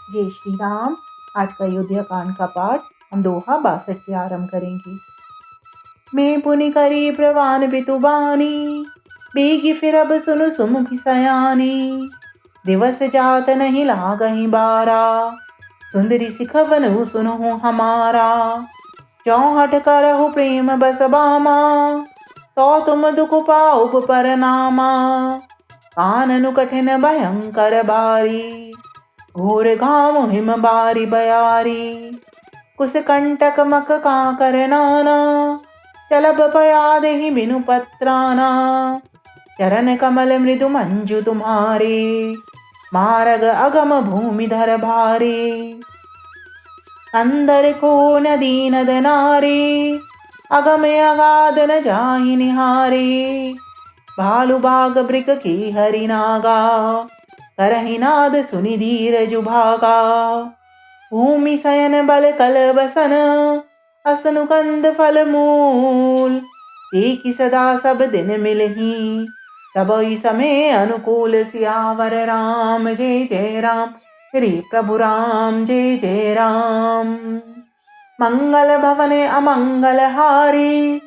जय श्री राम। आज का अयोध्या कांड का पाठ हम दोहा 62 से आरंभ करेंगे। मैं पुनि करी प्रवान बितुबानी, बेगी फिर अब सुनु सुमुखी सयानी। दिवस जात नहीं लागहि बारा, सुंदरी सिखवनु सुनहु हमारा। चौहट करहु प्रेम बस बामा, तो तुम दुख पाओ परनामा। काननु कठिन भयंकर बारी, घोर घाम हिम बारी बयारी। कुस कंटक मक काकर नाना, चलब पया देहि बिनु पत्राना। चरण कमल मृदु मंजु तुम्हारे, मारग अगम भूमि धर भारे। अंदर को नदी नद नारे, अगम अगाध न जाहि निहारे। भालु बाग ब्रिक की हरि नागा, करहि नाद सुनि धीरज भागा। भूमि शयन बल कल बसन, असनु कंद फल मूल। देखि सदा सब दिन मिलही, सबई समय अनुकूल। सियावर राम जय जय राम, श्री प्रभु राम जय जय राम। मंगल भवन अमंगल हारी,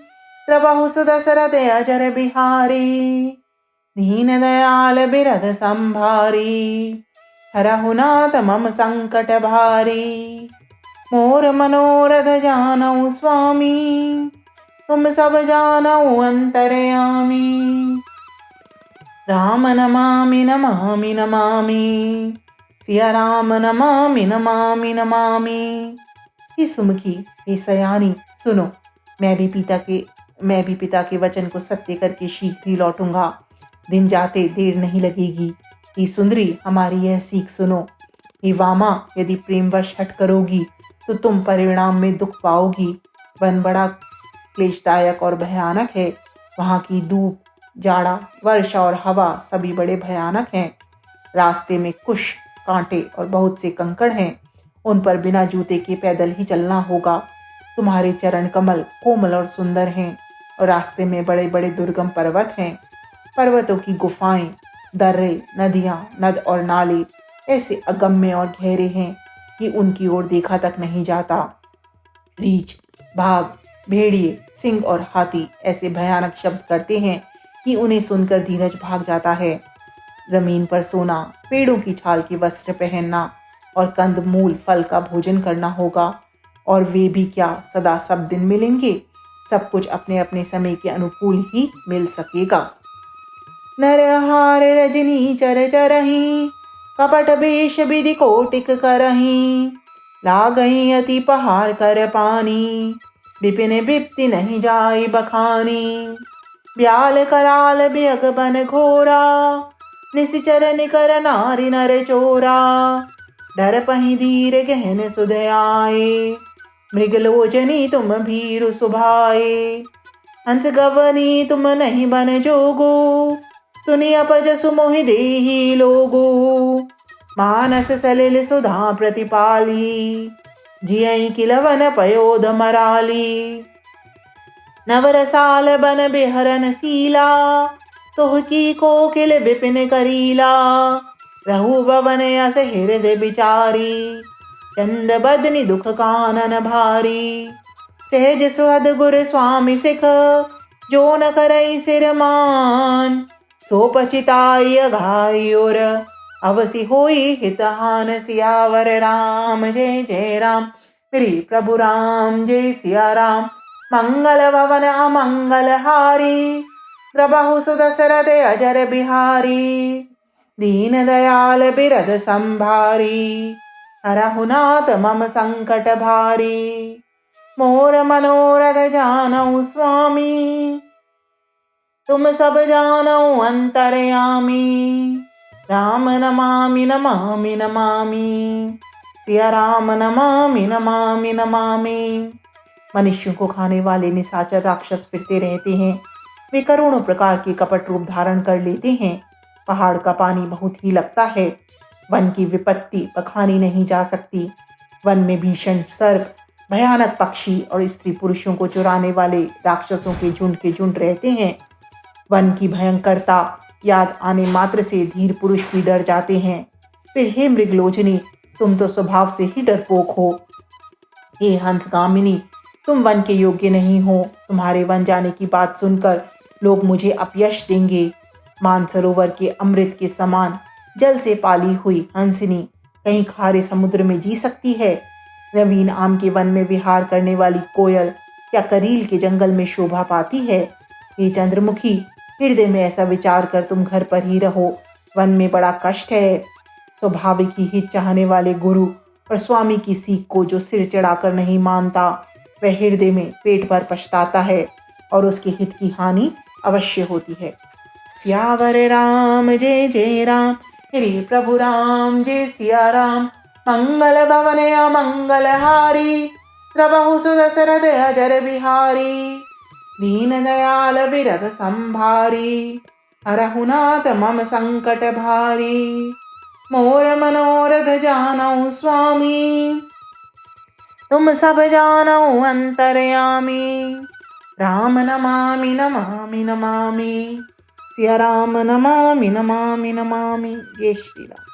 प्रभु सुदशरथ अजर बिहारी। दीन दयाल बिरध संभारी, हरहु नाथ मम संकट भारी। मोर मनोरथ जानऊ स्वामी, तुम सब जानऊ अंतर्यामी। राम नमामि नमामि नमामि, सिया राम नमामि नमामि नमामि। हे सुमुखी, हे सयानी, सुनो, मैं भी पिता के वचन को सत्य करके शीघ्र ही लौटूंगा। दिन जाते देर नहीं लगेगी। हे सुंदरी, हमारी यह सीख सुनो। हे वामा, यदि प्रेमवश हट करोगी तो तुम परिणाम में दुख पाओगी। वन बड़ा क्लेशदायक और भयानक है। वहाँ की धूप, जाड़ा, वर्षा और हवा सभी बड़े भयानक हैं। रास्ते में कुश, कांटे और बहुत से कंकड़ हैं। उन पर बिना जूते के पैदल ही चलना होगा। तुम्हारे चरण कमल कोमल और सुंदर हैं और रास्ते में बड़े बड़े दुर्गम पर्वत हैं। पर्वतों की गुफाएं, दर्रे, नदियां, नद और नाले ऐसे अगम्य और गहरे हैं कि उनकी ओर देखा तक नहीं जाता। रीछ, बाघ, भेड़िए, सिंह और हाथी ऐसे भयानक शब्द करते हैं कि उन्हें सुनकर धीरज भाग जाता है। जमीन पर सोना, पेड़ों की छाल के वस्त्र पहनना और कंद मूल फल का भोजन करना होगा। और वे भी क्या सदा सब दिन मिलेंगे? सब कुछ अपने अपने समय के अनुकूल ही मिल सकेगा। नरहार रजनी चर चरही, कपट वेश विधि कोटिक करही। लागही अति पहाड़ कर पानी, विपिन विप्ति नहीं जाय बखानी। ब्याल कराल बेग बन घोरा, निशिचर निकर नारी नर चोरा। डर पही धीर गहन सुध आए, मृगलोचनी तुम भीरु सुभाए। हंस गवनी तुम नहीं बन जोगो, सुनि अपज सुमोहि देहि लोगो। मानस सलिल सुधा प्रतिपाली, जियई किलवन पयोध मराली। नवरसाल बन बिहरन सीला, सोहकी कोकिल बिपिन करीला। रहु भवन अस हृदय बिचारी, चंद बदनि दुख कानन भारी। सहज सुहद गुर स्वामी सिख, जो न करई सिर मान। सो पचिताय अघायुर, अवसि होई हितहान। सियावर राम जय जय राम, श्री प्रभु राम जय सिया राम। मंगल भवन अमंगल हारी, प्रभु सुदशरथ अजर बिहारी। दीन दयाल बिरध संभारी, हरहु नाथ मम संकट भारी। मोर मनोरथ जानऊ स्वामी, तुम सब जानऊ अंतर्यामी। राम नमामि नमामि नमामि, सिया राम नमामि नमामि नमामि। मनुष्यों को खाने वाले निशाचर राक्षस फिरते रहते हैं। वे करोड़ों प्रकार के कपट रूप धारण कर लेते हैं। पहाड़ का पानी बहुत ही लगता है। वन की विपत्ति बखानी नहीं जा सकती। वन में भीषण सर्प, भयानक पक्षी और स्त्री पुरुषों को चुराने वाले राक्षसों के झुंड रहते हैं। वन की भयंकरता याद आने मात्र से धीर पुरुष भी डर जाते हैं। फिर हे मृगलोचनी, तुम तो स्वभाव से ही डरपोक हो। हे हंसगामिनी, तुम वन के योग्य नहीं हो। तुम्हारे वन जाने की बात सुनकर लोग मुझे अपयश देंगे। मानसरोवर के अमृत के समान जल से पाली हुई हंसिनी कहीं खारे समुद्र में जी सकती है? नवीन आम के वन में विहार करने वाली कोयल क्या करील के जंगल में शोभा पाती है? हे चंद्रमुखी, हृदय में ऐसा विचार कर तुम घर पर ही रहो। वन में बड़ा कष्ट है। स्वाभाविक ही हित चाहने वाले गुरु और स्वामी की सीख को जो सिर चढ़ाकर नहीं मानता, वह हृदय में पेट भर पछताता है और उसके हित की हानि अवश्य होती है। सियावर राम जय जय राम, श्री प्रभु राम जय सिया राम। मंगल भवन अमंगल हारी, प्रभु सुदशरथ अजर बिहारी। दीन दयाल विरध संभारी, हरहु नाथ मम संकट भारी। मोर मनोरथ जानऊ स्वामी, तुम सब जानऊ अंतर्यामी। राम नमामि नमामि नमामि, सिया राम नमामि नमामि नमामि। जय श्री राम।